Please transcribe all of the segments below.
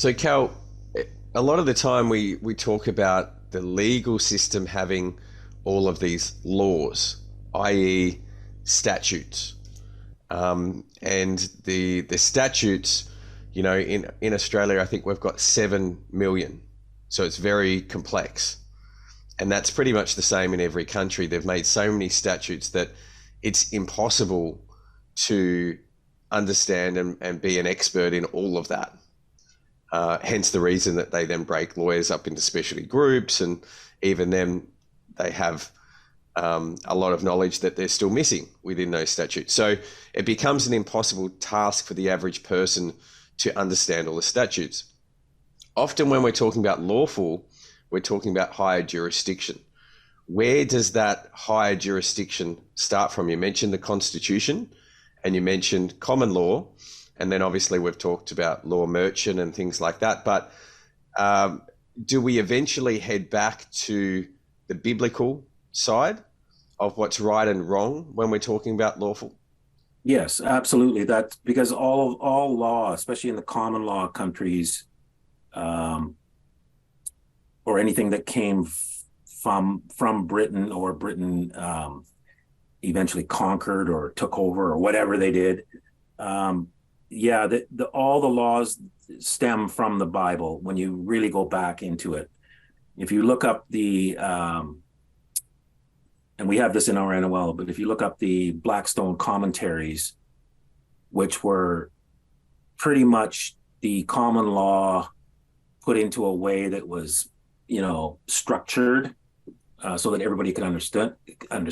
So, Cal, a lot of the time we talk about the legal system having all of these laws, i.e., statutes, and the statutes. In Australia, I think we've got 7 million, so it's very complex, and that's pretty much the same in every country. They've made so many statutes that it's impossible to understand and be an expert in all of that. Hence the reason that they then break lawyers up into specialty groups, and even then they have a lot of knowledge that they're still missing within those statutes. So it becomes an impossible task for the average person to understand all the statutes. Often when we're talking about lawful, we're talking about higher jurisdiction. Where does that higher jurisdiction start from? You mentioned the Constitution and you mentioned common law. And then obviously we've talked about law merchant and things like that. But do we eventually head back to the biblical side of what's right and wrong when we're talking about lawful? Yes, absolutely. That's because all law, especially in the common law countries, um, or anything that came from Britain, or Britain eventually conquered or took over or whatever they did. Um, yeah, all the laws stem from the Bible when you really go back into it. If you look up and we have this in our NOL, but if you look up the Blackstone commentaries, which were pretty much the common law put into a way that was, structured, so that everybody could understand it. And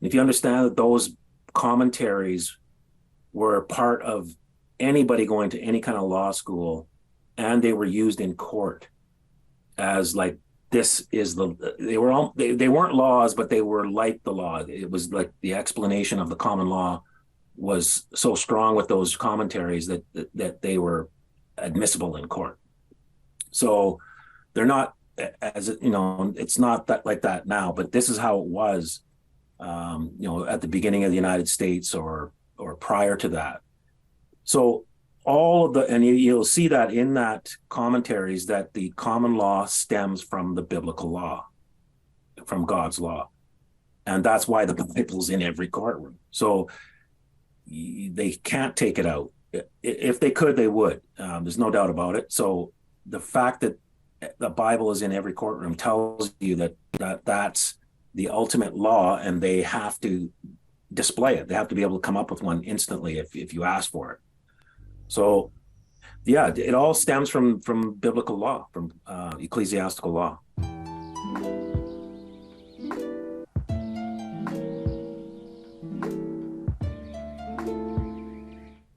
if you understand that those commentaries were part of anybody going to any kind of law school, and they were used in court as like, they weren't laws, but they were like the law. It was like the explanation of the common law was so strong with those commentaries that they were admissible in court. So they're not, it's not that like that now, but this is how it was, at the beginning of the United States, or prior to that. So all of and you'll see that in that commentaries, that the common law stems from the biblical law, from God's law. And that's why the Bible's in every courtroom. So they can't take it out. If they could, they would. There's no doubt about it. So the fact that the Bible is in every courtroom tells you that's the ultimate law, and they have to display it. They have to be able to come up with one instantly if you ask for it. So, yeah, it all stems from biblical law, from ecclesiastical law.